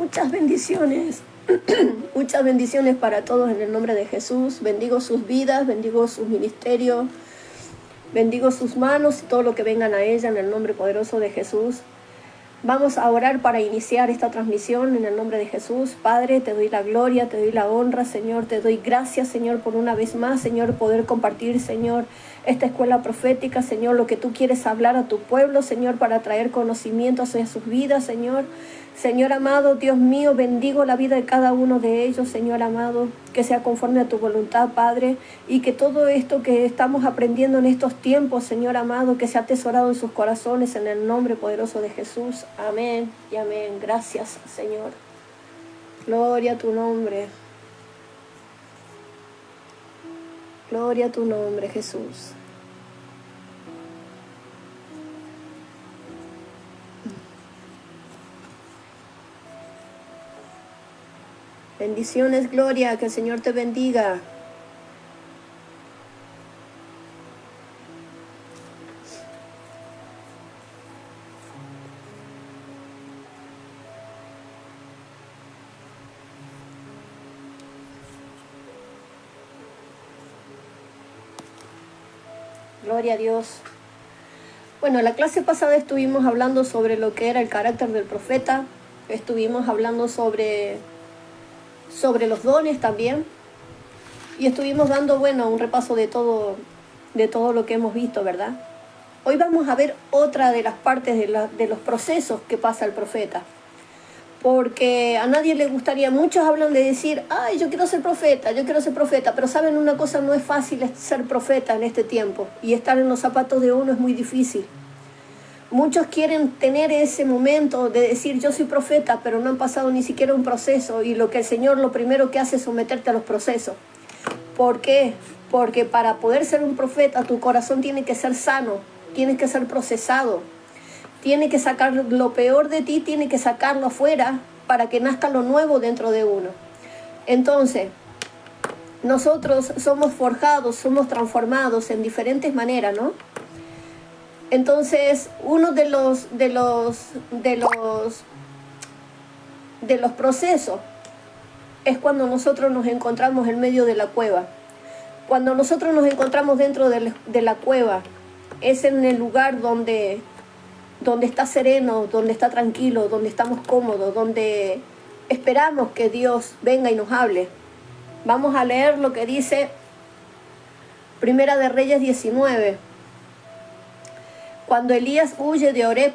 Muchas bendiciones. Muchas bendiciones para todos en el nombre de Jesús. Bendigo sus vidas, bendigo sus ministerios, bendigo sus manos y todo lo que vengan a ella en el nombre poderoso de Jesús. Vamos a orar para iniciar esta transmisión en el nombre de Jesús. Padre, te doy la gloria, te doy la honra, Señor. Te doy gracias, Señor, por una vez más, Señor, poder compartir, Señor, esta escuela profética, Señor, lo que tú quieres hablar a tu pueblo, Señor, para traer conocimiento hacia sus vidas, Señor. Señor amado, Dios mío, bendigo la vida de cada uno de ellos, Señor amado, que sea conforme a tu voluntad, Padre, y que todo esto que estamos aprendiendo en estos tiempos, Señor amado, que sea atesorado en sus corazones, en el nombre poderoso de Jesús. Amén y amén. Gracias, Señor. Gloria a tu nombre. Gloria a tu nombre, Jesús. Bendiciones, Gloria, que el Señor te bendiga. Gloria a Dios. Bueno, en la clase pasada estuvimos hablando sobre lo que era el carácter del profeta. Estuvimos hablando sobre los dones también. Y estuvimos dando, bueno, un repaso de todo lo que hemos visto, ¿verdad? Hoy vamos a ver otra de las partes de los procesos que pasa el profeta. Porque a nadie le gustaría, muchos hablan de decir, ay, yo quiero ser profeta, pero saben una cosa, no es fácil ser profeta en este tiempo, y estar en los zapatos de uno es muy difícil. Muchos quieren tener ese momento de decir, yo soy profeta, pero no han pasado ni siquiera un proceso, y lo que el Señor lo primero que hace es someterte a los procesos. ¿Por qué? Porque para poder ser un profeta, tu corazón tiene que ser sano, tienes que ser procesado. Tiene que sacar lo peor de ti, tiene que sacarlo afuera para que nazca lo nuevo dentro de uno. Entonces, nosotros somos forjados, somos transformados en diferentes maneras, ¿no? Entonces, uno de los procesos es cuando nosotros nos encontramos en medio de la cueva. Cuando nosotros nos encontramos dentro de la cueva, es en el lugar donde está sereno, donde está tranquilo, donde estamos cómodos, donde esperamos que Dios venga y nos hable. Vamos a leer lo que dice Primera de Reyes 19. Cuando Elías huye de Oreb,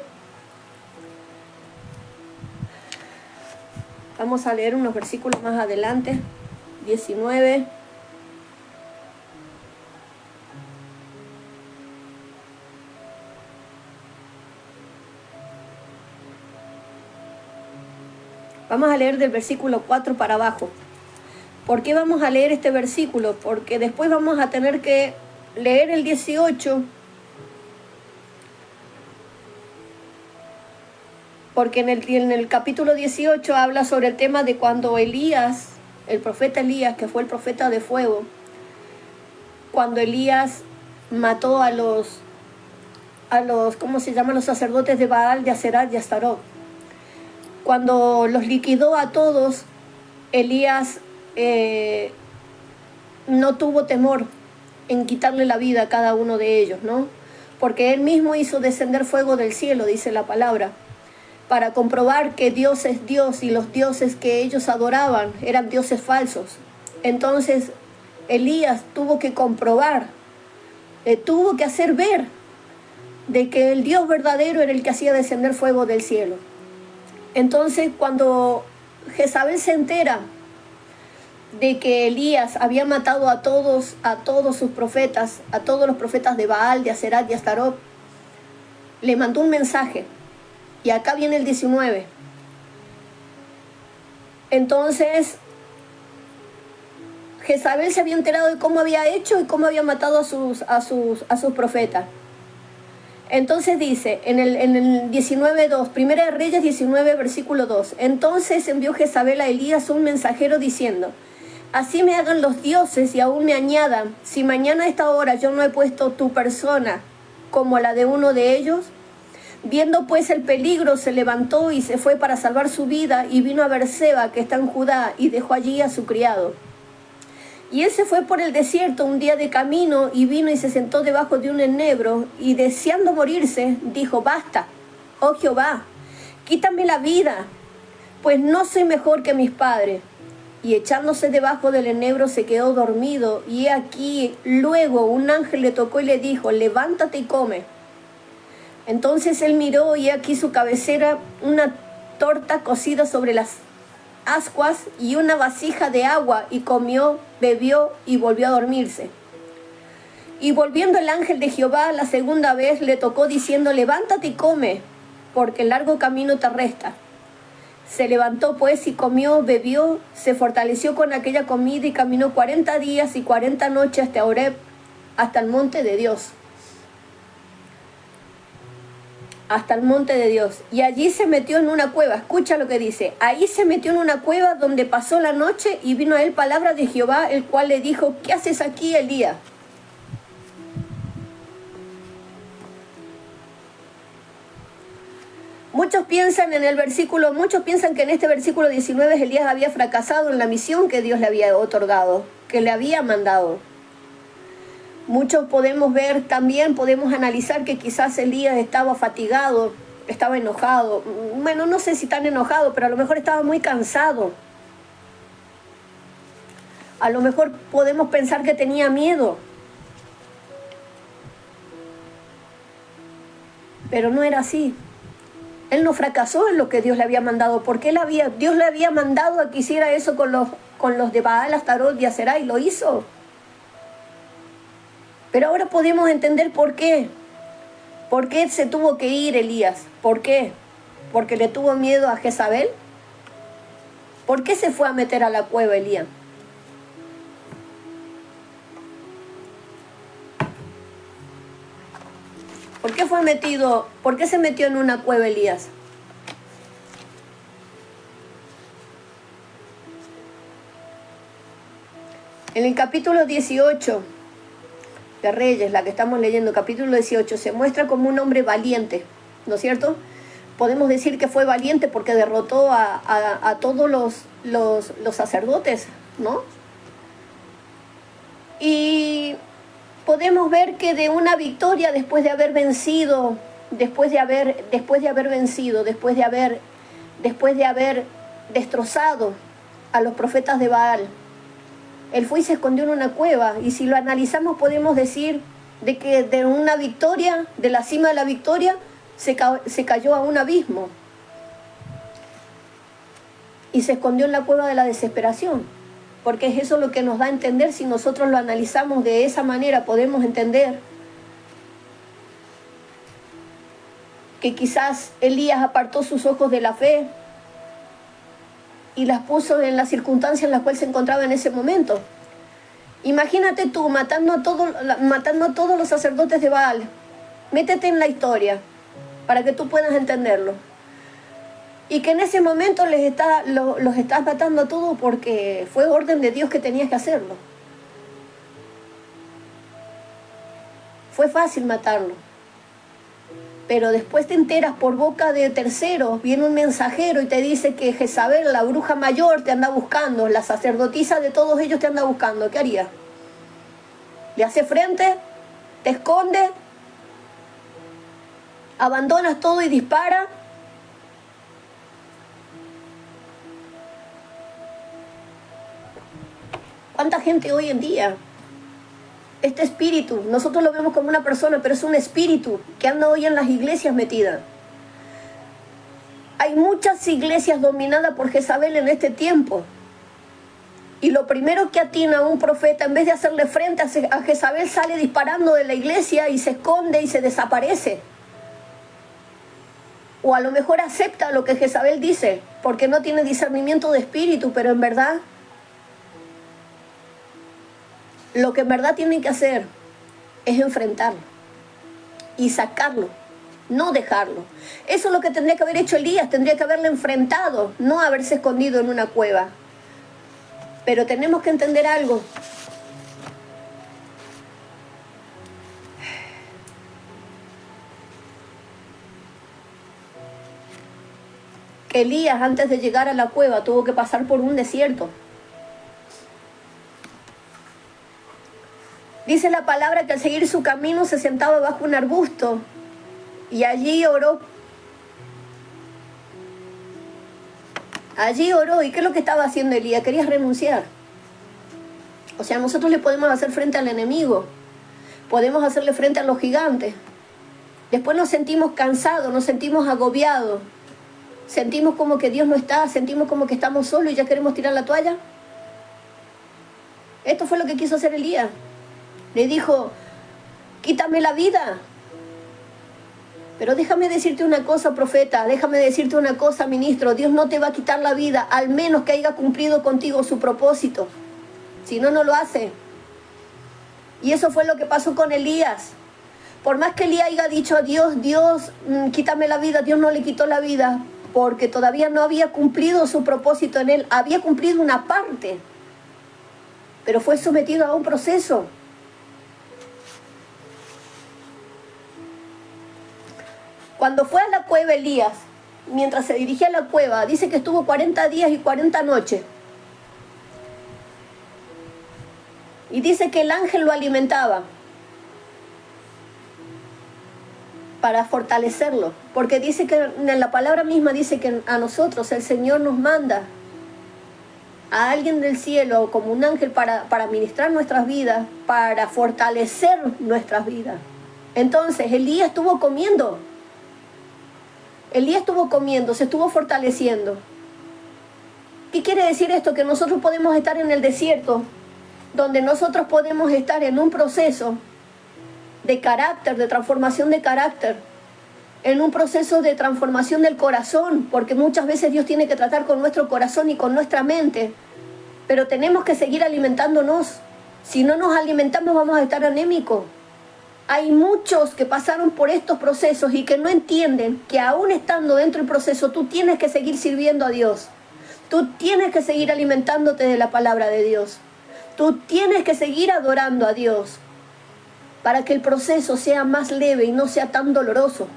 vamos a leer unos versículos más adelante, 19. Vamos a leer del versículo 4 para abajo. ¿Por qué vamos a leer este versículo? Porque después vamos a tener que leer el 18. Porque en el capítulo 18 habla sobre el tema de cuando Elías, el profeta Elías, que fue el profeta de fuego, cuando Elías mató a los ¿cómo se llaman? Los sacerdotes de Baal, de Aserat y Astarot. Cuando los liquidó a todos, Elías no tuvo temor en quitarle la vida a cada uno de ellos, ¿no? Porque él mismo hizo descender fuego del cielo, dice la palabra, para comprobar que Dios es Dios y los dioses que ellos adoraban eran dioses falsos. Entonces, Elías tuvo que comprobar, tuvo que hacer ver de que el Dios verdadero era el que hacía descender fuego del cielo. Entonces, cuando Jezabel se entera de que Elías había matado a todos sus profetas, a todos los profetas de Baal, de Aserat y Astarot, le mandó un mensaje. Y acá viene el 19. Entonces, Jezabel se había enterado de cómo había hecho y cómo había matado a sus profetas. Entonces dice, en el 19:2, Primera de Reyes 19, versículo 2. Entonces envió Jezabel a Elías un mensajero diciendo, así me hagan los dioses y aún me añadan, si mañana a esta hora yo no he puesto tu persona como la de uno de ellos, Viendo pues el peligro, se levantó y se fue para salvar su vida, y vino a Berseba, que está en Judá, y dejó allí a su criado. Y él se fue por el desierto un día de camino, y vino y se sentó debajo de un enebro, y deseando morirse, dijo: basta, oh Jehová, quítame la vida, pues no soy mejor que mis padres. Y echándose debajo del enebro se quedó dormido, y he aquí luego un ángel le tocó y le dijo: levántate y come. Entonces él miró, y aquí su cabecera una torta cocida sobre las ascuas y una vasija de agua, y comió, bebió y volvió a dormirse. Y volviendo el ángel de Jehová la segunda vez le tocó diciendo: levántate y come, porque el largo camino te resta. Se levantó pues y comió, bebió, se fortaleció con aquella comida y caminó 40 días y 40 noches hasta Horeb, hasta el monte de Dios. Hasta el monte de Dios. Y allí se metió en una cueva. Escucha lo que dice: ahí se metió en una cueva donde pasó la noche, y vino a él palabra de Jehová, el cual le dijo: ¿qué haces aquí, Elías? Muchos piensan que en este versículo 19 Elías había fracasado en la misión que Dios le había otorgado, que le había mandado. Muchos podemos analizar que quizás Elías estaba fatigado, estaba enojado. Bueno, no sé si tan enojado, pero a lo mejor estaba muy cansado. A lo mejor podemos pensar que tenía miedo. Pero no era así. Él no fracasó en lo que Dios le había mandado, porque Dios le había mandado a que hiciera eso con los de Baal, Astarot y Aserá, y lo hizo. Pero ahora podemos entender por qué. ¿Por qué se tuvo que ir Elías? ¿Por qué? ¿Porque le tuvo miedo a Jezabel? ¿Por qué se fue a meter a la cueva Elías? ¿Por qué se metió en una cueva Elías? En el capítulo 18 de Reyes, la que estamos leyendo, capítulo 18, se muestra como un hombre valiente, ¿no es cierto? Podemos decir que fue valiente porque derrotó a todos los sacerdotes, ¿no? Y podemos ver que de una victoria después de haber destrozado a los profetas de Baal, él fue y se escondió en una cueva. Y si lo analizamos podemos decir de que de una victoria, de la cima de la victoria, se cayó a un abismo y se escondió en la cueva de la desesperación. Porque es eso lo que nos da a entender. Si nosotros lo analizamos de esa manera, podemos entender que quizás Elías apartó sus ojos de la fe y las puso en la circunstancia en la cual se encontraba en ese momento. Imagínate tú matando a todos los sacerdotes de Baal. Métete en la historia para que tú puedas entenderlo. Y que en ese momento los estás matando a todos porque fue orden de Dios que tenías que hacerlo. Fue fácil matarlo. Pero después te enteras por boca de terceros, viene un mensajero y te dice que Jezabel, la bruja mayor, te anda buscando, la sacerdotisa de todos ellos te anda buscando. ¿Qué harías? ¿Le haces frente? ¿Te escondes? ¿Abandonas todo y disparas? ¿Cuánta gente hoy en día? Este espíritu, nosotros lo vemos como una persona, pero es un espíritu que anda hoy en las iglesias metida. Hay muchas iglesias dominadas por Jezabel en este tiempo. Y lo primero que atina un profeta, en vez de hacerle frente a Jezabel, sale disparando de la iglesia y se esconde y se desaparece. O a lo mejor acepta lo que Jezabel dice, porque no tiene discernimiento de espíritu, pero en verdad, lo que en verdad tienen que hacer es enfrentarlo y sacarlo, no dejarlo. Eso es lo que tendría que haber hecho Elías, tendría que haberle enfrentado, no haberse escondido en una cueva. Pero tenemos que entender algo. que Elías, antes de llegar a la cueva, tuvo que pasar por un desierto. Dice la palabra que al seguir su camino se sentaba bajo un arbusto y allí oró. Allí oró. ¿Y qué es lo que estaba haciendo Elías? Quería renunciar. O sea, nosotros le podemos hacer frente al enemigo. Podemos hacerle frente a los gigantes. Después nos sentimos cansados, nos sentimos agobiados. Sentimos como que Dios no está, sentimos como que estamos solos y ya queremos tirar la toalla. Esto fue lo que quiso hacer Elías. Le dijo, quítame la vida. Pero déjame decirte una cosa, profeta, déjame decirte una cosa, ministro. Dios no te va a quitar la vida, al menos que haya cumplido contigo su propósito. Si no, no lo hace. Y eso fue lo que pasó con Elías. Por más que Elías haya dicho a Dios, quítame la vida, Dios no le quitó la vida, porque todavía no había cumplido su propósito en él. Había cumplido una parte, pero fue sometido a un proceso. Cuando fue a la cueva Elías, mientras se dirigía a la cueva, dice que estuvo 40 días y 40 noches. Y dice que el ángel lo alimentaba para fortalecerlo. Porque dice que en la palabra misma dice que a nosotros el Señor nos manda a alguien del cielo como un ángel para ministrar nuestras vidas, para fortalecer nuestras vidas. Entonces Elías estuvo comiendo. Elías estuvo comiendo, se estuvo fortaleciendo. ¿Qué quiere decir esto? Que nosotros podemos estar en el desierto, donde nosotros podemos estar en un proceso de carácter, de transformación de carácter, en un proceso de transformación del corazón, porque muchas veces Dios tiene que tratar con nuestro corazón y con nuestra mente, pero tenemos que seguir alimentándonos. Si no nos alimentamos vamos a estar anémicos. Hay muchos que pasaron por estos procesos y que no entienden que aún estando dentro del proceso tú tienes que seguir sirviendo a Dios. Tú tienes que seguir alimentándote de la palabra de Dios. Tú tienes que seguir adorando a Dios para que el proceso sea más leve y no sea tan doloroso,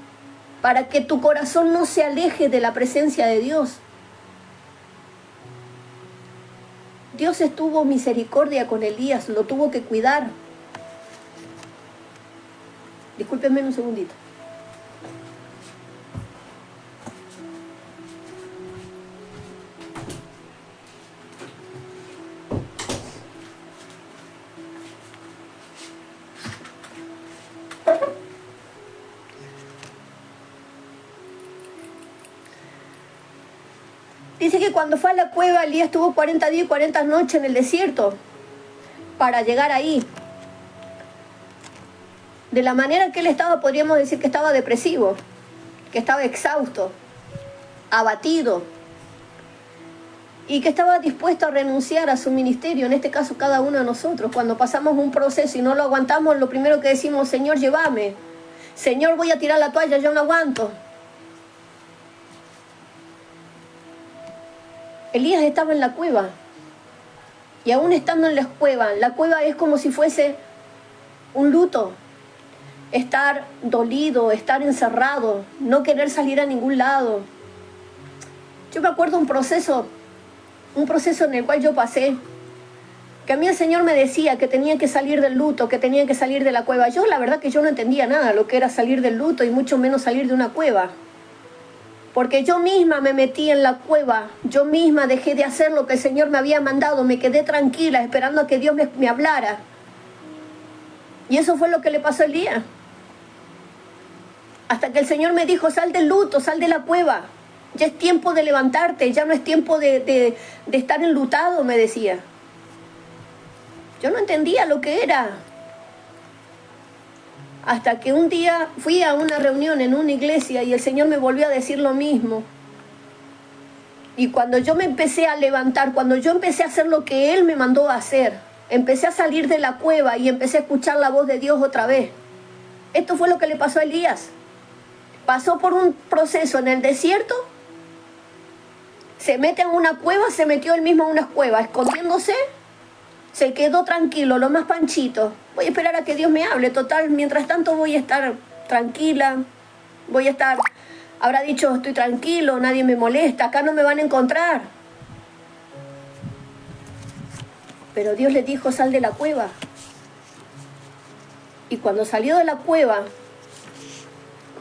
para que tu corazón no se aleje de la presencia de Dios. Dios estuvo misericordia con Elías, lo tuvo que cuidar. Discúlpenme un segundito. Dice que cuando fue a la cueva, Elías estuvo 40 días y 40 noches en el desierto para llegar ahí. De la manera que él estaba, podríamos decir que estaba depresivo, que estaba exhausto, abatido y que estaba dispuesto a renunciar a su ministerio, en este caso cada uno de nosotros. Cuando pasamos un proceso y no lo aguantamos, lo primero que decimos, Señor, llévame. Señor, voy a tirar la toalla, yo no aguanto. Elías estaba en la cueva y aún estando en la cueva es como si fuese un luto. Estar dolido, estar encerrado, no querer salir a ningún lado. Yo me acuerdo un proceso en el cual yo pasé, que a mí el Señor me decía que tenía que salir del luto, que tenía que salir de la cueva. Yo la verdad que yo no entendía nada lo que era salir del luto y mucho menos salir de una cueva. Porque yo misma me metí en la cueva, yo misma dejé de hacer lo que el Señor me había mandado, me quedé tranquila esperando a que Dios me hablara. Y eso fue lo que le pasó a Elías. Hasta que el Señor me dijo, sal del luto, sal de la cueva. Ya es tiempo de levantarte, ya no es tiempo de estar enlutado, me decía. Yo no entendía lo que era. Hasta que un día fui a una reunión en una iglesia y el Señor me volvió a decir lo mismo. Y cuando yo me empecé a levantar, cuando yo empecé a hacer lo que Él me mandó a hacer, empecé a salir de la cueva y empecé a escuchar la voz de Dios otra vez. Esto fue lo que le pasó a Elías. Pasó por un proceso en el desierto, se mete en una cueva, se metió él mismo en una cueva, escondiéndose, se quedó tranquilo, lo más panchito. Voy a esperar a que Dios me hable, total, mientras tanto voy a estar tranquila, voy a estar Habrá dicho, estoy tranquilo, nadie me molesta, acá no me van a encontrar. Pero Dios le dijo, sal de la cueva. Y cuando salió de la cueva,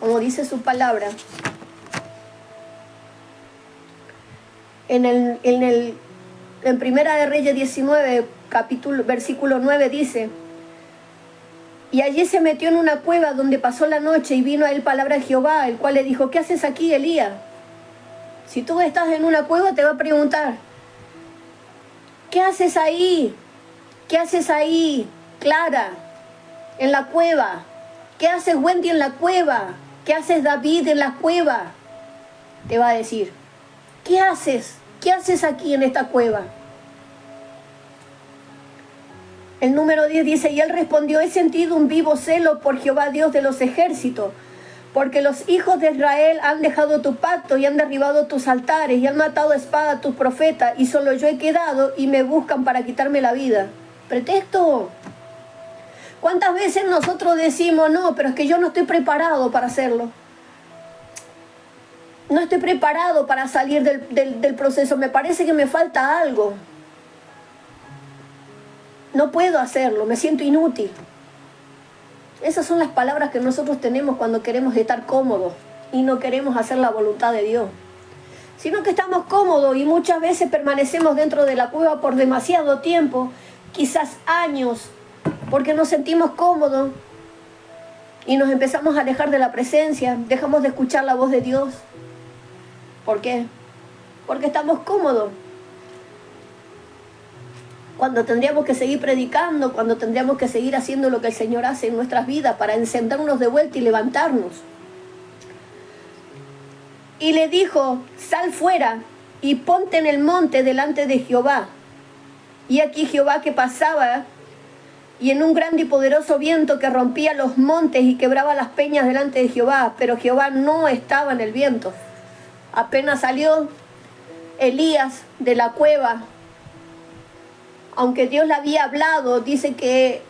como dice su palabra, en Primera de Reyes 19, versículo 9 dice, y allí se metió en una cueva donde pasó la noche y vino a él palabra de Jehová, el cual le dijo, ¿qué haces aquí, Elías? Si tú estás en una cueva te va a preguntar, ¿qué haces ahí? ¿Qué haces ahí, Clara, en la cueva? ¿Qué haces Wendy en la cueva? ¿Qué haces David en la cueva? Te va a decir, ¿qué haces? ¿Qué haces aquí en esta cueva? El número 10 dice, y él respondió, he sentido un vivo celo por Jehová Dios de los ejércitos, porque los hijos de Israel han dejado tu pacto y han derribado tus altares y han matado a espada a tus profetas, y solo yo he quedado y me buscan para quitarme la vida. Pretexto. ¿Cuántas veces nosotros decimos, no, pero es que yo no estoy preparado para hacerlo? No estoy preparado para salir del proceso, me parece que me falta algo. No puedo hacerlo, me siento inútil. Esas son las palabras que nosotros tenemos cuando queremos estar cómodos y no queremos hacer la voluntad de Dios. Sino que estamos cómodos y muchas veces permanecemos dentro de la cueva por demasiado tiempo, quizás años, porque nos sentimos cómodos y nos empezamos a alejar de la presencia, dejamos de escuchar la voz de Dios. ¿Por qué? Porque estamos cómodos. Cuando tendríamos que seguir predicando, cuando tendríamos que seguir haciendo lo que el Señor hace en nuestras vidas para encendernos de vuelta y levantarnos. Y le dijo, sal fuera y ponte en el monte delante de Jehová. Y aquí Jehová que pasaba, y en un grande y poderoso viento que rompía los montes y quebraba las peñas delante de Jehová, pero Jehová no estaba en el viento. Apenas salió Elías de la cueva, aunque Dios le había hablado, dice que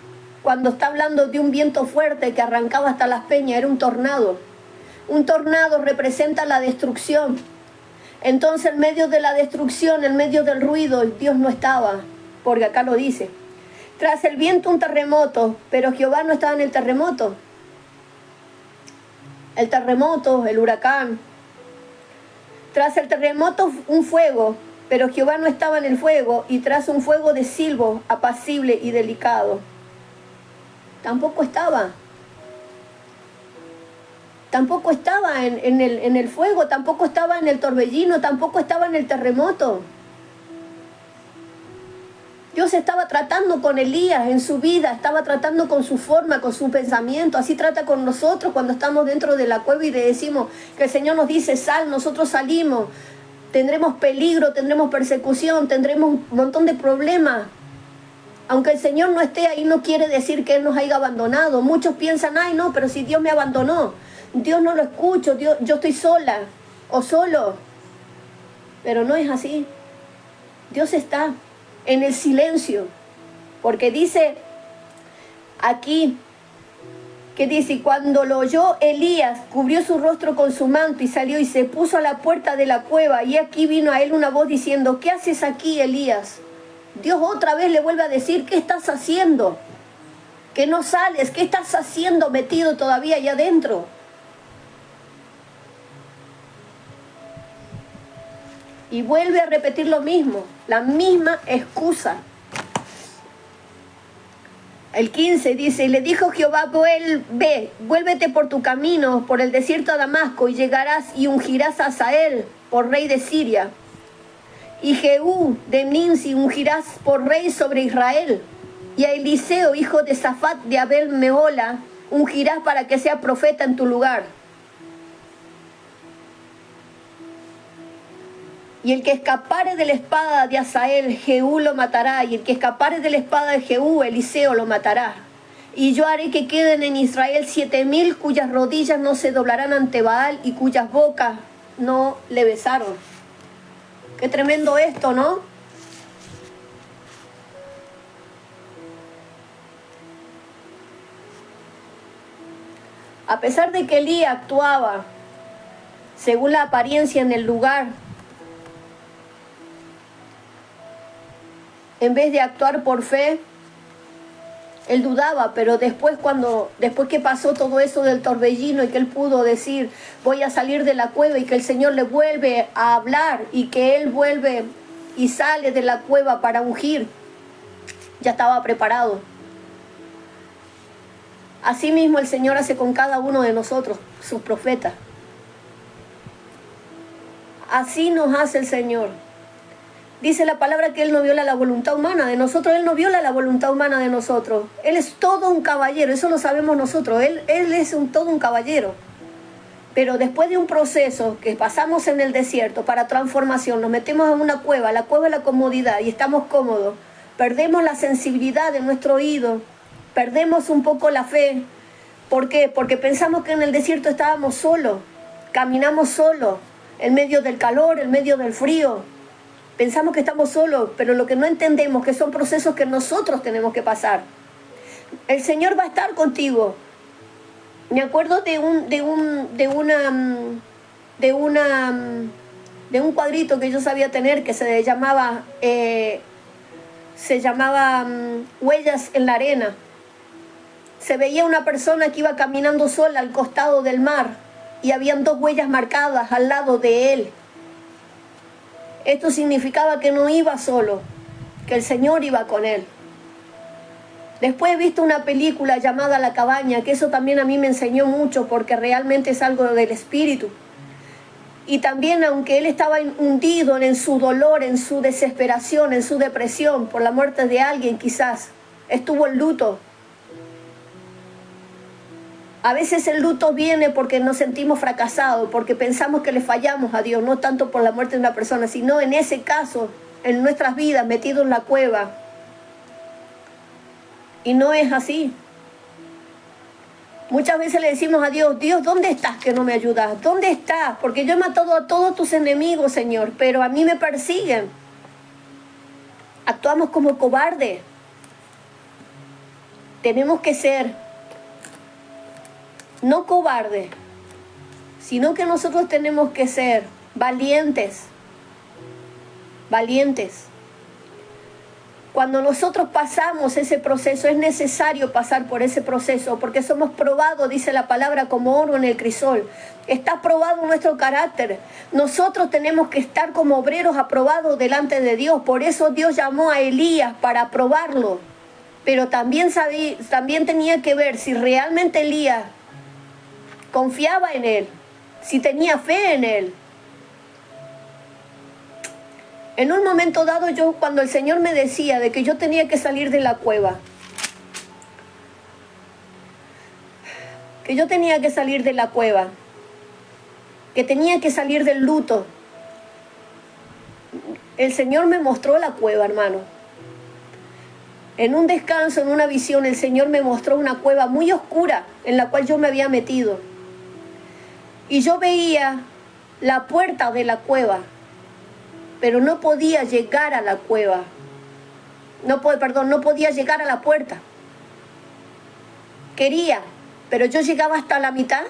cuando está hablando de un viento fuerte que arrancaba hasta las peñas, era un tornado. Un tornado representa la destrucción. Entonces, en medio de la destrucción, en medio del ruido, Dios no estaba, porque acá lo dice. Tras el viento un terremoto, pero Jehová no estaba en el terremoto. El terremoto, el huracán. Tras el terremoto un fuego, pero Jehová no estaba en el fuego, y tras un fuego de silbo apacible y delicado. Tampoco estaba. Tampoco estaba en el fuego, tampoco estaba en el torbellino, tampoco estaba en el terremoto. Dios estaba tratando con Elías en su vida, estaba tratando con su forma, con su pensamiento. Así trata con nosotros cuando estamos dentro de la cueva y le decimos que el Señor nos dice, sal, nosotros salimos. Tendremos peligro, tendremos persecución, tendremos un montón de problemas. Aunque el Señor no esté ahí, no quiere decir que Él nos haya abandonado. Muchos piensan, ay no, pero si Dios me abandonó, Dios no lo escucho, Dios, yo estoy sola o solo. Pero no es así. Dios está en el silencio, porque dice aquí, que dice, y cuando lo oyó Elías, cubrió su rostro con su manto y salió y se puso a la puerta de la cueva, y aquí vino a él una voz diciendo, ¿qué haces aquí, Elías? Dios otra vez le vuelve a decir, ¿qué estás haciendo? Que no sales, ¿qué estás haciendo metido todavía allá adentro? Y vuelve a repetir lo mismo, la misma excusa. El 15 dice, y le dijo Jehová, vuélvete por tu camino, por el desierto a Damasco, y llegarás y ungirás a Hazael por rey de Siria. Y Jehú de Nimsi ungirás por rey sobre Israel. Y a Eliseo, hijo de Safat de Abel Mehola, ungirás para que sea profeta en tu lugar. Y el que escapare de la espada de Hazael, Jehú lo matará. Y el que escapare de la espada de Jehú, Eliseo lo matará. Y yo haré que queden en Israel 7,000 cuyas rodillas no se doblarán ante Baal y cuyas bocas no le besaron. Qué tremendo esto, ¿no? A pesar de que Elías actuaba según la apariencia en el lugar, en vez de actuar por fe, él dudaba, pero después que pasó todo eso del torbellino y que él pudo decir, voy a salir de la cueva, y que el Señor le vuelve a hablar y que él vuelve y sale de la cueva para ungir, ya estaba preparado. Así mismo el Señor hace con cada uno de nosotros, sus profetas. Así nos hace el Señor. Dice la palabra que Él no viola la voluntad humana de nosotros. Él no viola la voluntad humana de nosotros. Él es todo un caballero, eso lo sabemos nosotros. Él es todo un caballero. Pero después de un proceso que pasamos en el desierto para transformación, nos metemos en una cueva, la cueva es la comodidad y estamos cómodos. Perdemos la sensibilidad de nuestro oído, perdemos un poco la fe. ¿Por qué? Porque pensamos que en el desierto estábamos solos, caminamos solos, en medio del calor, en medio del frío. Pensamos que estamos solos, pero lo que no entendemos que son procesos que nosotros tenemos que pasar. El Señor va a estar contigo. Me acuerdo de un cuadrito que yo sabía tener que se llamaba Huellas en la arena. Se veía una persona que iba caminando sola al costado del mar y habían 2 huellas marcadas al lado de él. Esto significaba que no iba solo, que el Señor iba con él. Después he visto una película llamada La Cabaña, que eso también a mí me enseñó mucho porque realmente es algo del espíritu. Y también, aunque él estaba hundido en su dolor, en su desesperación, en su depresión por la muerte de alguien, quizás estuvo en luto. A veces el luto viene porque nos sentimos fracasados, porque pensamos que le fallamos a Dios, no tanto por la muerte de una persona, sino en ese caso, en nuestras vidas, metidos en la cueva. Y no es así. Muchas veces le decimos a Dios, Dios, ¿dónde estás que no me ayudas? ¿Dónde estás? Porque yo he matado a todos tus enemigos, Señor, pero a mí me persiguen. Actuamos como cobardes. Tenemos que ser no cobardes, sino que nosotros tenemos que ser valientes. Valientes. Cuando nosotros pasamos ese proceso, es necesario pasar por ese proceso, porque somos probados, dice la palabra, como oro en el crisol. Está probado nuestro carácter. Nosotros tenemos que estar como obreros aprobados delante de Dios. Por eso Dios llamó a Elías para probarlo. Pero también tenía que ver si realmente Elías confiaba en él, si tenía fe en él. En un momento dado, cuando el Señor me decía de que yo tenía que salir de la cueva, que tenía que salir del luto, el Señor me mostró la cueva, hermano. En un descanso, en una visión, el Señor me mostró una cueva muy oscura en la cual yo me había metido. Y yo veía la puerta de la cueva, pero no podía llegar a la cueva. No podía llegar a la puerta. Quería, pero yo llegaba hasta la mitad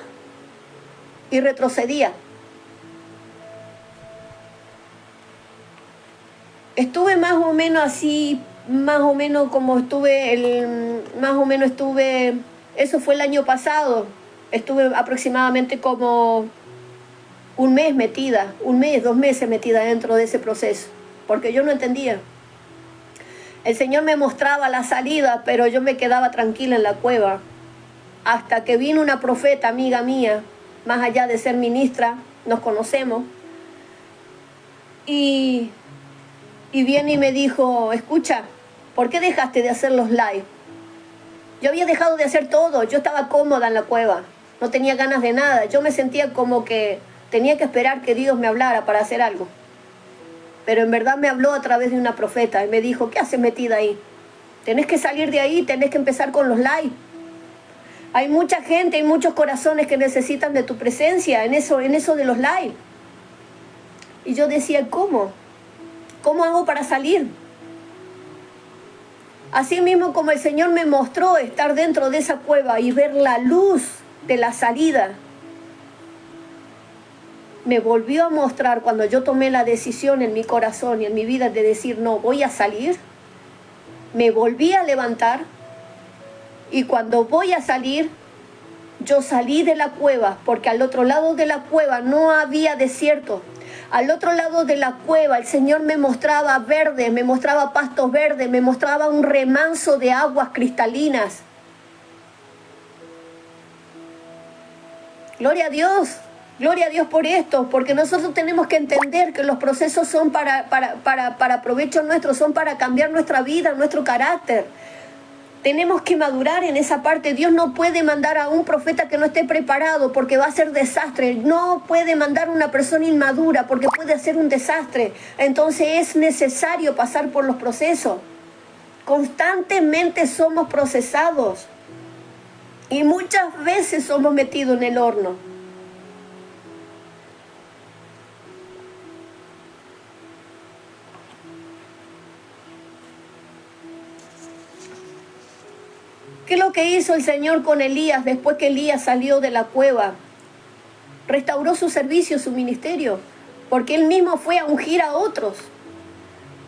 y retrocedía. Estuve más o menos así, eso fue el año pasado. Estuve aproximadamente como 2 meses metida dentro de ese proceso, porque yo no entendía. El Señor me mostraba la salida, pero yo me quedaba tranquila en la cueva, hasta que vino una profeta, amiga mía, más allá de ser ministra, nos conocemos, y viene y me dijo, escucha, ¿por qué dejaste de hacer los live? Yo había dejado de hacer todo, yo estaba cómoda en la cueva, no tenía ganas de nada, yo me sentía como que tenía que esperar que Dios me hablara para hacer algo. Pero en verdad me habló a través de una profeta y me dijo, ¿qué haces metida ahí? Tenés que salir de ahí, tenés que empezar con los live. Hay mucha gente, hay muchos corazones que necesitan de tu presencia en eso de los live. Y yo decía, ¿cómo? ¿Cómo hago para salir? Así mismo como el Señor me mostró estar dentro de esa cueva y ver la luz de la salida. me volvió a mostrar cuando yo tomé la decisión en mi corazón y en mi vida de decir, no, voy a salir. Me volví a levantar y cuando voy a salir, yo salí de la cueva, porque al otro lado de la cueva no había desierto. Al otro lado de la cueva el Señor me mostraba verde, me mostraba pastos verdes, me mostraba un remanso de aguas cristalinas. Gloria a Dios por esto, porque nosotros tenemos que entender que los procesos son para provecho nuestro, son para cambiar nuestra vida, nuestro carácter. Tenemos que madurar en esa parte. Dios no puede mandar a un profeta que no esté preparado porque va a ser desastre. No puede mandar a una persona inmadura porque puede hacer un desastre. Entonces es necesario pasar por los procesos. Constantemente somos procesados y muchas veces somos metidos en el horno. ¿Qué es lo que hizo el Señor con Elías después que Elías salió de la cueva? Restauró su servicio, su ministerio, porque él mismo fue a ungir a otros.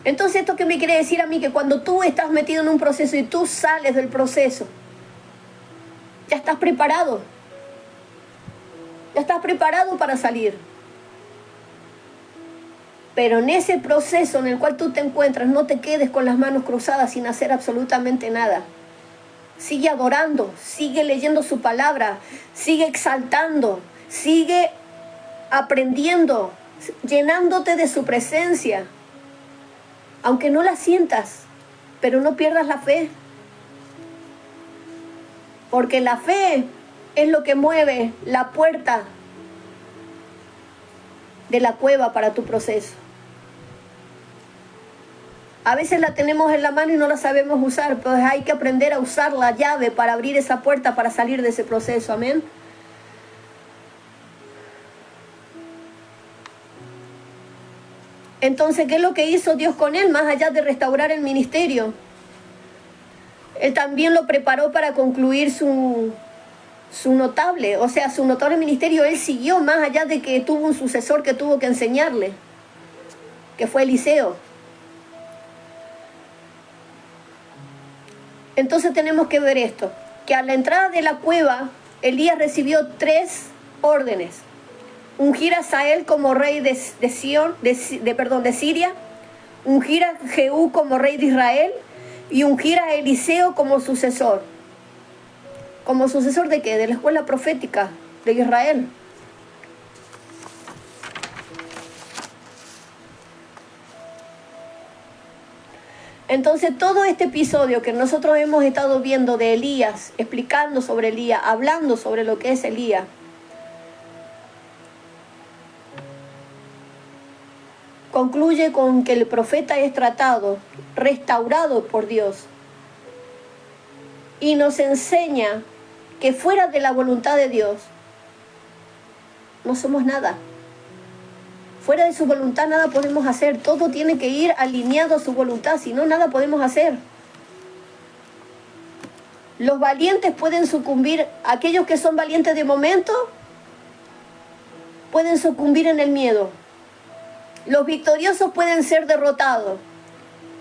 Entonces, ¿esto qué me quiere decir a mí? Que cuando tú estás metido en un proceso y tú sales del proceso, ya estás preparado. Ya estás preparado para salir. Pero en ese proceso en el cual tú te encuentras, no te quedes con las manos cruzadas sin hacer absolutamente nada. Sigue adorando, sigue leyendo su palabra, sigue exaltando, sigue aprendiendo, llenándote de su presencia. Aunque no la sientas, pero no pierdas la fe. Porque la fe es lo que mueve la puerta de la cueva para tu proceso. A veces la tenemos en la mano y no la sabemos usar, pues hay que aprender a usar la llave para abrir esa puerta, para salir de ese proceso. Amén. Entonces, ¿qué es lo que hizo Dios con él? Más allá de restaurar el ministerio, Él también lo preparó para concluir su notable ministerio. Él siguió más allá de que tuvo un sucesor que tuvo que enseñarle, que fue Eliseo. Entonces tenemos que ver esto, que a la entrada de la cueva, Elías recibió 3 órdenes. Ungir a Hazael como rey de Siria, ungir a Jehú como rey de Israel y ungir a Eliseo como sucesor. ¿Como sucesor de qué? De la escuela profética de Israel. Entonces todo este episodio que nosotros hemos estado viendo de Elías, explicando sobre Elías, hablando sobre lo que es Elías, concluye con que el profeta es tratado, restaurado por Dios, y nos enseña que fuera de la voluntad de Dios no somos nada. Fuera de su voluntad nada podemos hacer. Todo tiene que ir alineado a su voluntad, si no, nada podemos hacer. Los valientes pueden sucumbir, aquellos que son valientes de momento, pueden sucumbir en el miedo. Los victoriosos pueden ser derrotados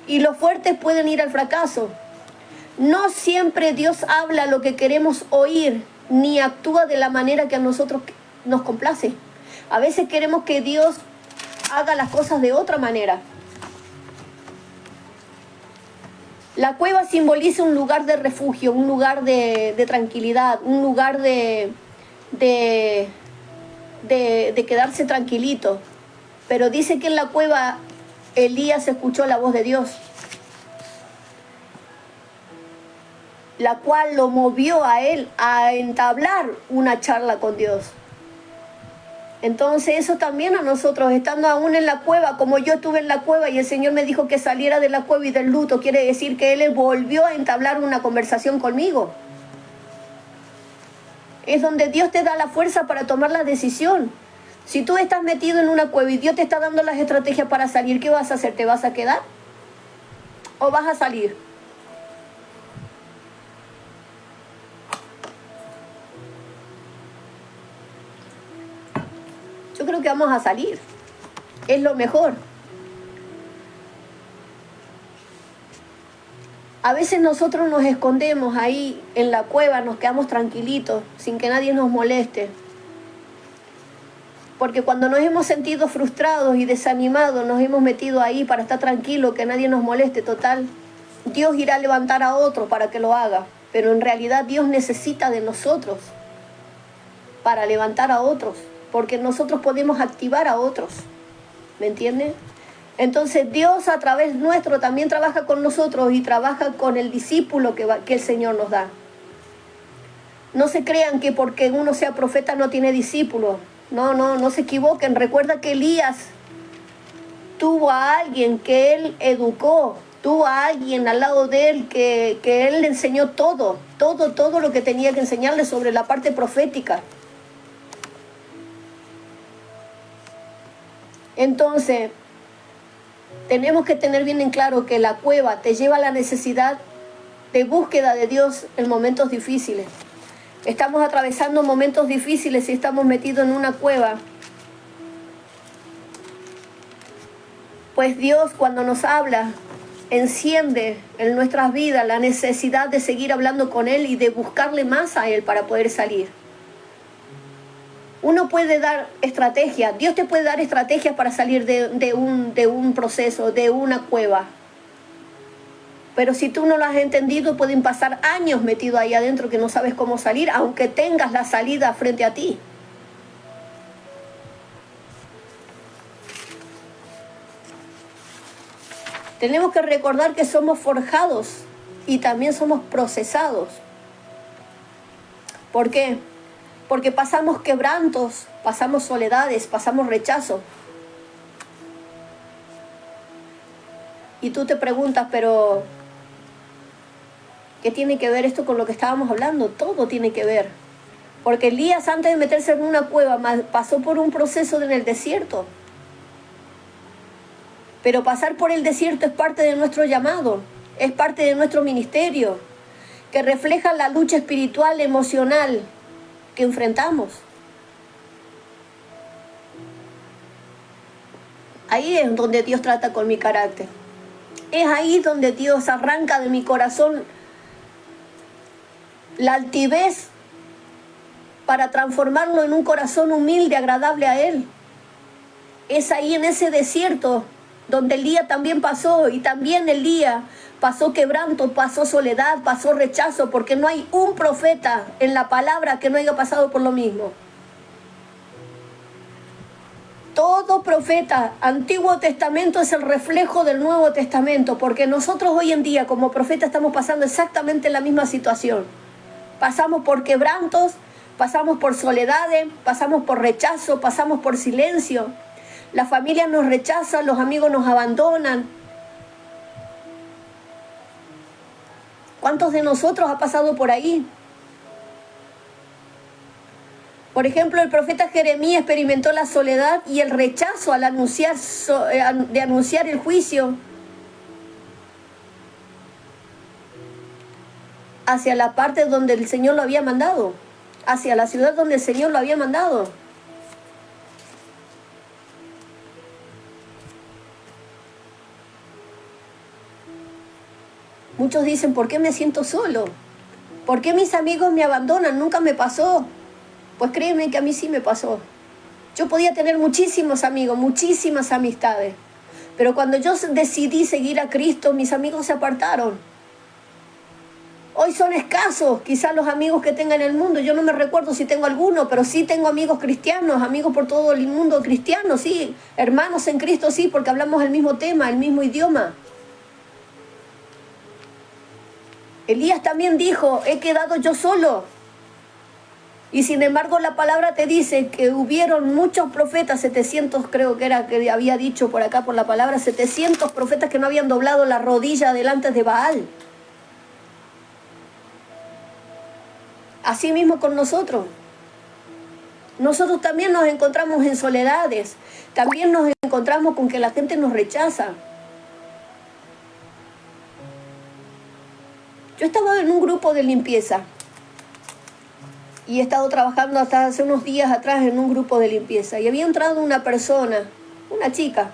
y los fuertes pueden ir al fracaso. No siempre Dios habla lo que queremos oír, ni actúa de la manera que a nosotros nos complace. A veces queremos que Dios haga las cosas de otra manera. La cueva simboliza un lugar de refugio, un lugar de tranquilidad, un lugar de quedarse tranquilito. Pero dice que en la cueva Elías escuchó la voz de Dios, la cual lo movió a él a entablar una charla con Dios. Entonces eso también a nosotros, estando aún en la cueva, como yo estuve en la cueva y el Señor me dijo que saliera de la cueva y del luto, quiere decir que Él volvió a entablar una conversación conmigo. Es donde Dios te da la fuerza para tomar la decisión. Si tú estás metido en una cueva y Dios te está dando las estrategias para salir, ¿qué vas a hacer? ¿Te vas a quedar? ¿O vas a salir? Yo creo que vamos a salir. Es lo mejor. A veces nosotros nos escondemos ahí en la cueva, nos quedamos tranquilitos, sin que nadie nos moleste. Porque cuando nos hemos sentido frustrados y desanimados, nos hemos metido ahí para estar tranquilos, que nadie nos moleste. Total, Dios irá a levantar a otro para que lo haga. Pero en realidad Dios necesita de nosotros para levantar a otros. Porque nosotros podemos activar a otros. ¿Me entiendes? Entonces Dios a través nuestro también trabaja con nosotros y trabaja con el discípulo que el Señor nos da. No se crean que porque uno sea profeta no tiene discípulos. No se equivoquen. Recuerda que Elías tuvo a alguien que él educó, tuvo a alguien al lado de él que él le enseñó todo lo que tenía que enseñarle sobre la parte profética. Entonces, tenemos que tener bien en claro que la cueva te lleva a la necesidad de búsqueda de Dios en momentos difíciles. Estamos atravesando momentos difíciles y estamos metidos en una cueva. Pues Dios, cuando nos habla, enciende en nuestras vidas la necesidad de seguir hablando con Él y de buscarle más a Él para poder salir. Uno puede dar estrategias, Dios te puede dar estrategias para salir de un proceso, de una cueva. Pero si tú no lo has entendido, pueden pasar años metido ahí adentro que no sabes cómo salir, aunque tengas la salida frente a ti. Tenemos que recordar que somos forjados y también somos procesados. ¿Por qué? Porque pasamos quebrantos, pasamos soledades, pasamos rechazo. Y tú te preguntas, pero ¿qué tiene que ver esto con lo que estábamos hablando? Todo tiene que ver. Porque Elías, antes de meterse en una cueva, pasó por un proceso en el desierto. Pero pasar por el desierto es parte de nuestro llamado, es parte de nuestro ministerio, que refleja la lucha espiritual, emocional que enfrentamos. Ahí es donde Dios trata con mi carácter. Es ahí donde Dios arranca de mi corazón la altivez para transformarlo en un corazón humilde, agradable a Él. Es ahí en ese desierto donde Elías también pasó, y también Elías pasó quebranto, pasó soledad, pasó rechazo, porque no hay un profeta en la palabra que no haya pasado por lo mismo. Todo profeta, Antiguo Testamento es el reflejo del Nuevo Testamento, porque nosotros hoy en día como profetas estamos pasando exactamente la misma situación. Pasamos por quebrantos, pasamos por soledades, pasamos por rechazo, pasamos por silencio. La familia nos rechaza, los amigos nos abandonan. ¿Cuántos de nosotros ha pasado por ahí? Por ejemplo, el profeta Jeremías experimentó la soledad y el rechazo al anunciar el juicio hacia la parte donde el Señor lo había mandado, hacia la ciudad donde el Señor lo había mandado. Muchos dicen, ¿por qué me siento solo? ¿Por qué mis amigos me abandonan? Nunca me pasó. Pues créeme que a mí sí me pasó. Yo podía tener muchísimos amigos, muchísimas amistades. Pero cuando yo decidí seguir a Cristo, mis amigos se apartaron. Hoy son escasos, quizás los amigos que tenga en el mundo. Yo no me recuerdo si tengo alguno, pero sí tengo amigos cristianos, amigos por todo el mundo cristiano, sí. Hermanos en Cristo, sí, porque hablamos el mismo tema, el mismo idioma. Elías también dijo, he quedado yo solo. Y sin embargo la palabra te dice que hubieron muchos profetas, 700 creo que era que había dicho por acá por la palabra, 700 profetas que no habían doblado la rodilla delante de Baal. Así mismo con nosotros. Nosotros también nos encontramos en soledades, también nos encontramos con que la gente nos rechaza. Yo estaba en un grupo de limpieza y he estado trabajando hasta hace unos días atrás en un grupo de limpieza. Y había entrado una persona, una chica.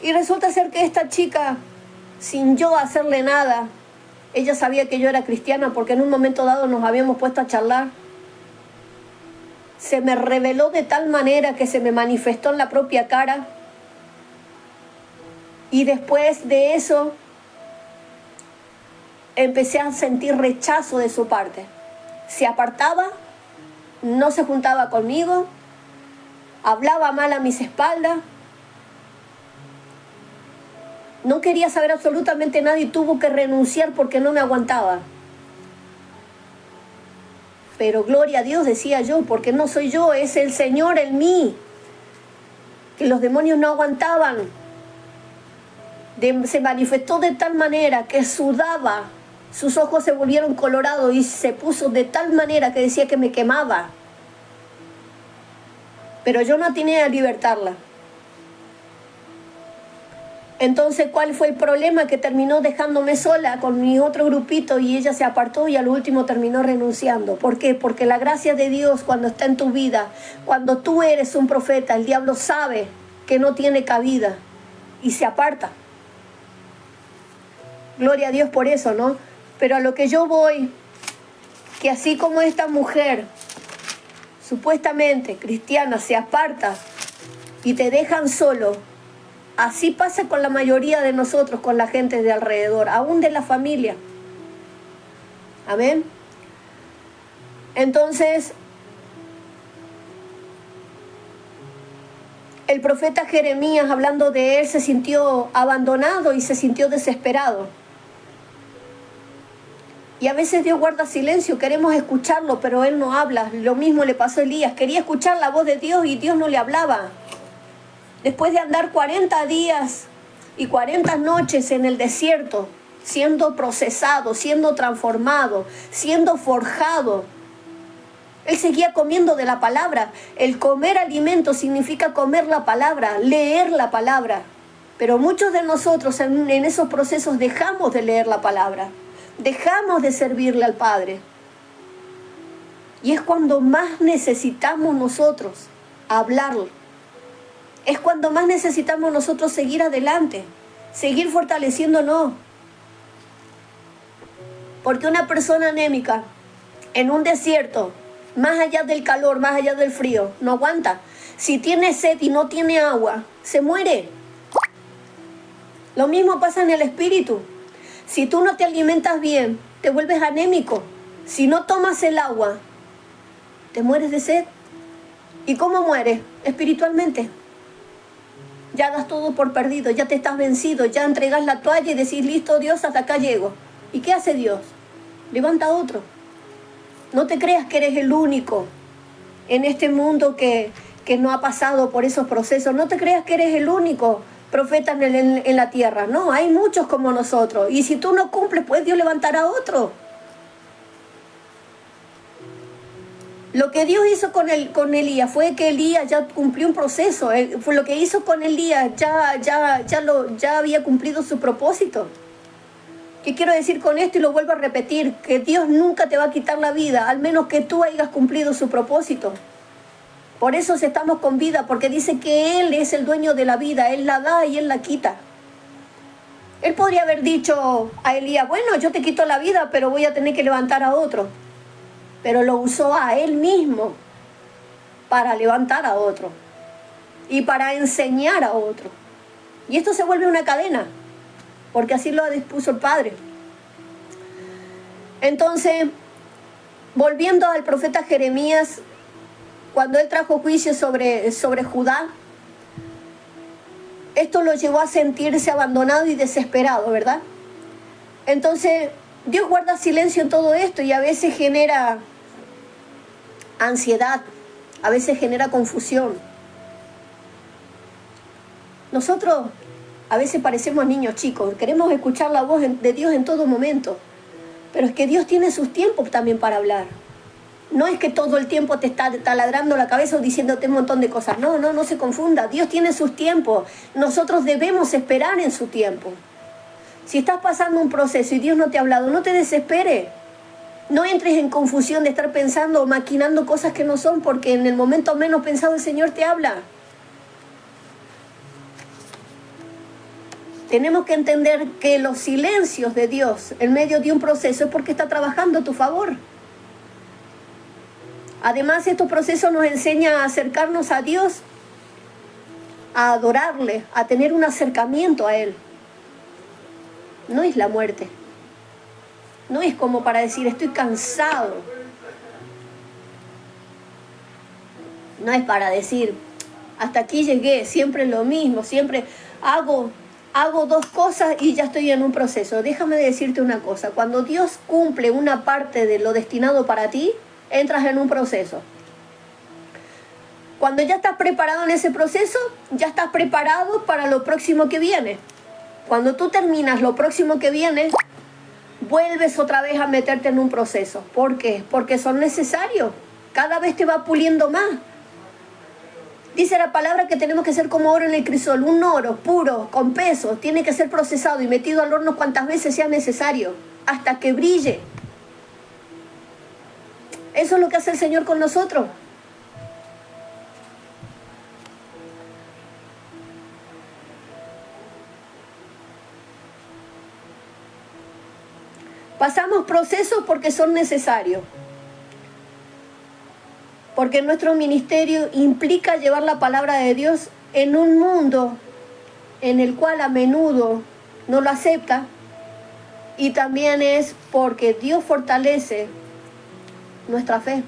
Y resulta ser que esta chica, sin yo hacerle nada, ella sabía que yo era cristiana porque en un momento dado nos habíamos puesto a charlar. Se me reveló de tal manera que se me manifestó en la propia cara. Y después de eso, empecé a sentir rechazo de su parte. Se apartaba, no se juntaba conmigo, hablaba mal a mis espaldas. No quería saber absolutamente nada y tuvo que renunciar porque no me aguantaba. Pero gloria a Dios, decía yo, porque no soy yo, es el Señor en mí. Que los demonios no aguantaban. Se manifestó de tal manera que sudaba. Sus ojos se volvieron colorados y se puso de tal manera que decía que me quemaba. Pero yo no atiné a libertarla. Entonces, ¿cuál fue el problema? Que terminó dejándome sola con mi otro grupito y ella se apartó y al último terminó renunciando. ¿Por qué? Porque la gracia de Dios cuando está en tu vida, cuando tú eres un profeta, el diablo sabe que no tiene cabida y se aparta. Gloria a Dios por eso, ¿no? Pero a lo que yo voy, que así como esta mujer, supuestamente cristiana, se aparta y te dejan solo, así pasa con la mayoría de nosotros, con la gente de alrededor, aún de la familia. Amén. Entonces, el profeta Jeremías, hablando de él, se sintió abandonado y se sintió desesperado. Y a veces Dios guarda silencio, queremos escucharlo, pero Él no habla. Lo mismo le pasó a Elías, quería escuchar la voz de Dios y Dios no le hablaba. Después de andar 40 días y 40 noches en el desierto, siendo procesado, siendo transformado, siendo forjado, Él seguía comiendo de la palabra. El comer alimento significa comer la palabra, leer la palabra. Pero muchos de nosotros en esos procesos dejamos de leer la palabra. Dejamos de servirle al Padre. Y es cuando más necesitamos nosotros hablarle. Es cuando más necesitamos nosotros seguir adelante, seguir fortaleciéndonos. Porque una persona anémica en un desierto, más allá del calor, más allá del frío, no aguanta. Si tiene sed y no tiene agua, se muere. Lo mismo pasa en el espíritu. Si tú no te alimentas bien, te vuelves anémico. Si no tomas el agua, te mueres de sed. ¿Y cómo mueres? Espiritualmente. Ya das todo por perdido, ya te estás vencido, ya entregas la toalla y decís, listo Dios, hasta acá llego. ¿Y qué hace Dios? Levanta a otro. No te creas que eres el único en este mundo que no ha pasado por esos procesos. No te creas que eres el único profeta en la tierra. No, hay muchos como nosotros. Y si tú no cumples, pues Dios levantará a otro. Lo que Dios hizo con Elías fue que Elías ya cumplió un proceso. Fue lo que hizo con Elías, ya había cumplido su propósito. ¿Qué quiero decir con esto? Y lo vuelvo a repetir, que Dios nunca te va a quitar la vida, al menos que tú hayas cumplido su propósito. Por eso estamos con vida, porque dice que Él es el dueño de la vida, Él la da y Él la quita. Él podría haber dicho a Elías, bueno, yo te quito la vida, pero voy a tener que levantar a otro. Pero lo usó a Él mismo para levantar a otro y para enseñar a otro. Y esto se vuelve una cadena, porque así lo dispuso el Padre. Entonces, volviendo al profeta Jeremías, cuando él trajo juicio sobre Judá, esto lo llevó a sentirse abandonado y desesperado, ¿verdad? Entonces, Dios guarda silencio en todo esto y a veces genera ansiedad, a veces genera confusión. Nosotros a veces parecemos niños chicos, queremos escuchar la voz de Dios en todo momento, pero es que Dios tiene sus tiempos también para hablar. No es que todo el tiempo te está taladrando la cabeza o diciéndote un montón de cosas. No se confunda. Dios tiene sus tiempos. Nosotros debemos esperar en su tiempo. Si estás pasando un proceso y Dios no te ha hablado, no te desesperes. No entres en confusión de estar pensando o maquinando cosas que no son, porque en el momento menos pensado el Señor te habla. Tenemos que entender que los silencios de Dios en medio de un proceso es porque está trabajando a tu favor. Además, estos procesos nos enseñan a acercarnos a Dios, a adorarle, a tener un acercamiento a Él. No es la muerte. No es como para decir, estoy cansado. No es para decir, hasta aquí llegué, siempre lo mismo, siempre hago 2 cosas y ya estoy en un proceso. Déjame decirte una cosa, cuando Dios cumple una parte de lo destinado para ti, entras en un proceso. Cuando ya estás preparado en ese proceso, ya estás preparado para lo próximo que viene. Cuando tú terminas lo próximo que viene, vuelves otra vez a meterte en un proceso. ¿Por qué? Porque son necesarios. Cada vez te va puliendo más. Dice la palabra que tenemos que ser como oro en el crisol, un oro puro, con peso. Tiene que ser procesado y metido al horno cuantas veces sea necesario, hasta que brille. Eso es lo que hace el Señor con nosotros. Pasamos procesos porque son necesarios. Porque nuestro ministerio implica llevar la palabra de Dios en un mundo en el cual a menudo no lo acepta. Y también es porque Dios fortalece nuestra fe.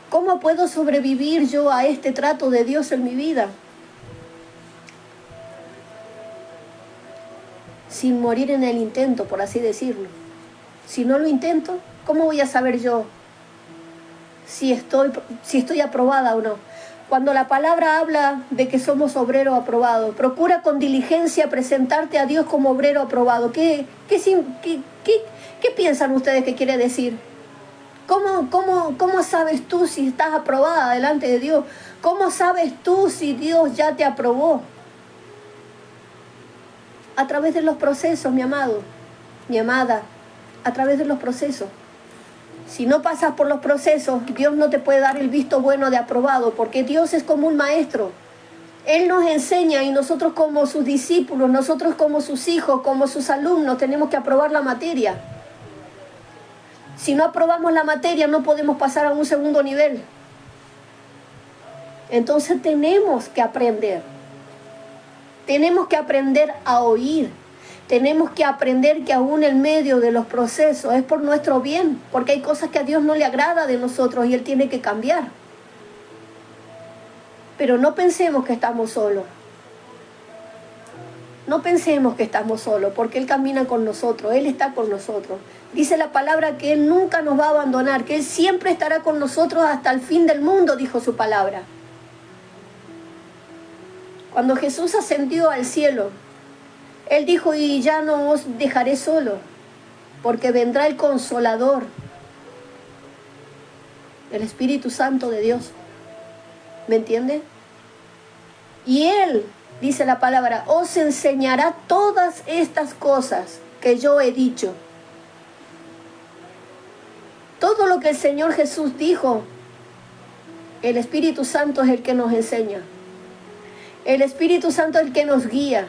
¿Cómo puedo sobrevivir yo a este trato de Dios en mi vida? Sin morir en el intento, por así decirlo. Si no lo intento, ¿cómo voy a saber yo si estoy aprobada o no? Cuando la palabra habla de que somos obrero aprobado, procura con diligencia presentarte a Dios como obrero aprobado. ¿Qué piensan ustedes que quiere decir? ¿Cómo sabes tú si estás aprobada delante de Dios? ¿Cómo sabes tú si Dios ya te aprobó? A través de los procesos, mi amado, mi amada, a través de los procesos. Si no pasas por los procesos, Dios no te puede dar el visto bueno de aprobado, porque Dios es como un maestro. Él nos enseña y nosotros como sus discípulos, nosotros como sus hijos, como sus alumnos, tenemos que aprobar la materia. Si no aprobamos la materia, no podemos pasar a un segundo nivel. Entonces tenemos que aprender. Tenemos que aprender a oír. Tenemos que aprender que aún en medio de los procesos es por nuestro bien, porque hay cosas que a Dios no le agrada de nosotros y Él tiene que cambiar. Pero no pensemos que estamos solos. No pensemos que estamos solos, porque Él camina con nosotros, Él está con nosotros. Dice la palabra que Él nunca nos va a abandonar, que Él siempre estará con nosotros hasta el fin del mundo, dijo su palabra. Cuando Jesús ascendió al cielo, Él dijo, y ya no os dejaré solo, porque vendrá el Consolador, el Espíritu Santo de Dios. ¿Me entiende? Y Él, dice la palabra, os enseñará todas estas cosas que yo he dicho. Todo lo que el Señor Jesús dijo, el Espíritu Santo es el que nos enseña. El Espíritu Santo es el que nos guía.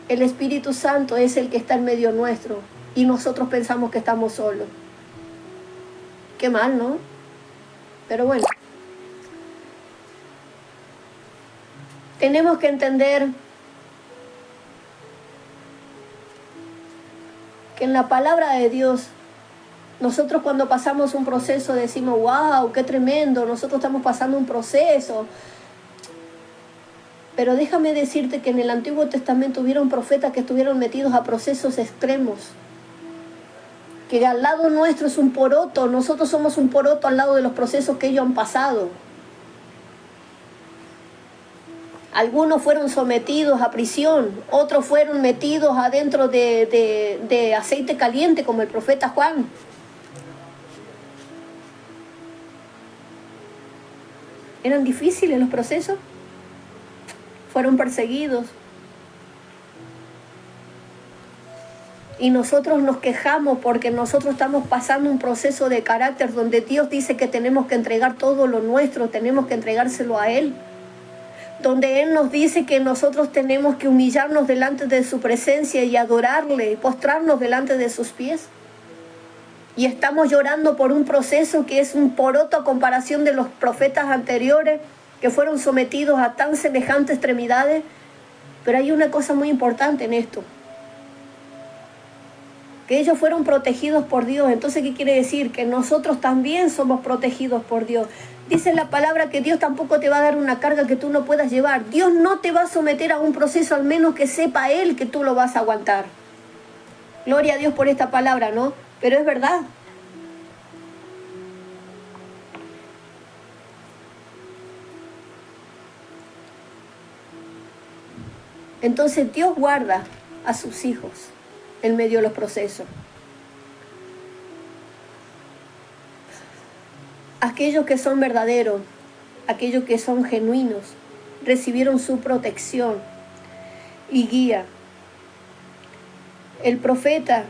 El Espíritu Santo es el que está en medio nuestro y nosotros pensamos que estamos solos. Qué mal, ¿no? Pero bueno. Tenemos que entender que en la palabra de Dios, nosotros cuando pasamos un proceso decimos, wow, qué tremendo, nosotros estamos pasando un proceso. Pero déjame decirte que en el Antiguo Testamento hubieron profetas que estuvieron metidos a procesos extremos. Que al lado nuestro es un poroto, nosotros somos un poroto al lado de los procesos que ellos han pasado. Algunos fueron sometidos a prisión, otros fueron metidos adentro de aceite caliente como el profeta Juan. ¿Eran difíciles los procesos? Fueron perseguidos. Y nosotros nos quejamos porque nosotros estamos pasando un proceso de carácter donde Dios dice que tenemos que entregar todo lo nuestro, tenemos que entregárselo a Él. Donde Él nos dice que nosotros tenemos que humillarnos delante de su presencia y adorarle, postrarnos delante de sus pies. Y estamos llorando por un proceso que es un poroto a comparación de los profetas anteriores que fueron sometidos a tan semejantes extremidades. Pero hay una cosa muy importante en esto, que ellos fueron protegidos por Dios. Entonces, ¿qué quiere decir? Que nosotros también somos protegidos por Dios. Dice la palabra que Dios tampoco te va a dar una carga que tú no puedas llevar. Dios no te va a someter a un proceso al menos que sepa Él que tú lo vas a aguantar. Gloria a Dios por esta palabra, ¿no? Pero es verdad. Entonces Dios guarda a sus hijos en medio de los procesos. Aquellos que son verdaderos, aquellos que son genuinos, recibieron su protección y guía. El profeta,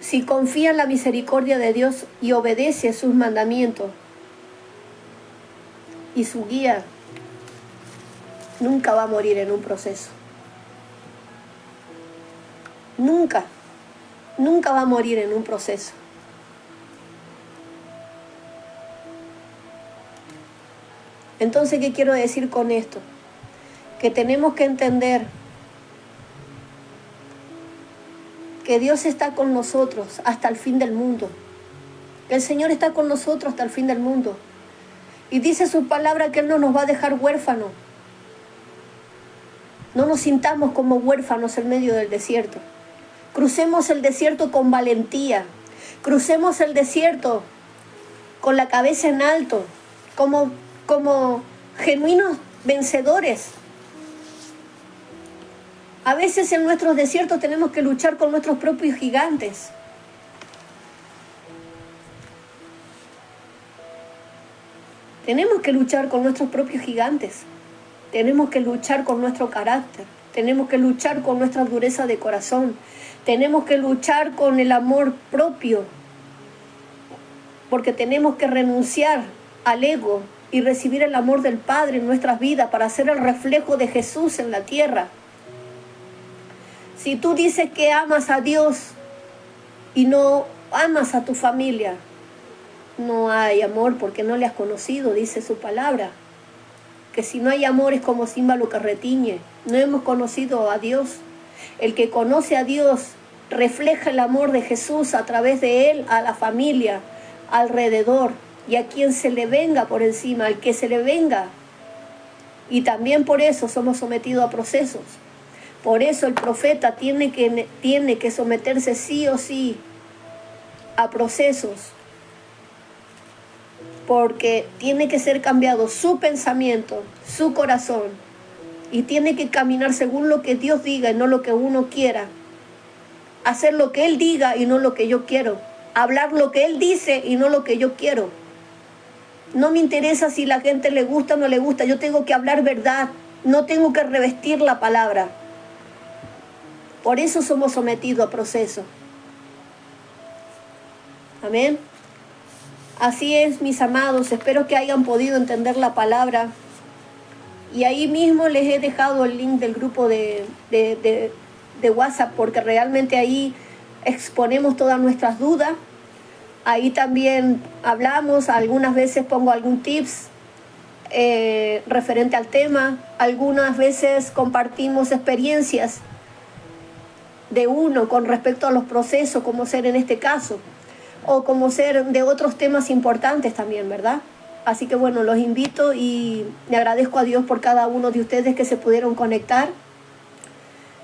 si confía en la misericordia de Dios y obedece sus mandamientos y su guía, nunca va a morir en un proceso. Nunca va a morir en un proceso. Entonces, ¿qué quiero decir con esto? Que tenemos que entender que Dios está con nosotros hasta el fin del mundo. Que el Señor está con nosotros hasta el fin del mundo. Y dice su palabra que Él no nos va a dejar huérfanos. No nos sintamos como huérfanos en medio del desierto. Crucemos el desierto con valentía. Crucemos el desierto con la cabeza en alto, como genuinos vencedores. A veces en nuestros desiertos tenemos que luchar con nuestros propios gigantes. Tenemos que luchar con nuestros propios gigantes. Tenemos que luchar con nuestro carácter. Tenemos que luchar con nuestra dureza de corazón. Tenemos que luchar con el amor propio. Porque tenemos que renunciar al ego y recibir el amor del Padre en nuestras vidas para ser el reflejo de Jesús en la tierra. Si tú dices que amas a Dios y no amas a tu familia, no hay amor porque no le has conocido, dice su palabra. Que si no hay amor es como címbalo que retiñe. No hemos conocido a Dios. El que conoce a Dios refleja el amor de Jesús a través de Él a la familia, alrededor, y a quien se le venga por encima, al que se le venga. Y también por eso somos sometidos a procesos. Por eso el profeta tiene que someterse sí o sí a procesos. Porque tiene que ser cambiado su pensamiento, su corazón. Y tiene que caminar según lo que Dios diga y no lo que uno quiera. Hacer lo que Él diga y no lo que yo quiero. Hablar lo que Él dice y no lo que yo quiero. No me interesa si la gente le gusta o no le gusta. Yo tengo que hablar verdad. No tengo que revestir la palabra. Por eso somos sometidos a procesos. Amén. Así es, mis amados. Espero que hayan podido entender la palabra. Y ahí mismo les he dejado el link del grupo de WhatsApp, porque realmente ahí exponemos todas nuestras dudas. Ahí también hablamos, algunas veces pongo algún tips referente al tema. Algunas veces compartimos experiencias de uno con respecto a los procesos, como ser en este caso, o como ser de otros temas importantes también, ¿verdad? Así que bueno, los invito y le agradezco a Dios por cada uno de ustedes que se pudieron conectar.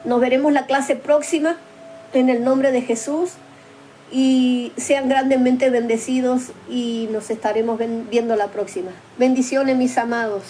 Nos veremos la clase próxima en el nombre de Jesús. Y sean grandemente bendecidos y nos estaremos viendo la próxima. Bendiciones, mis amados.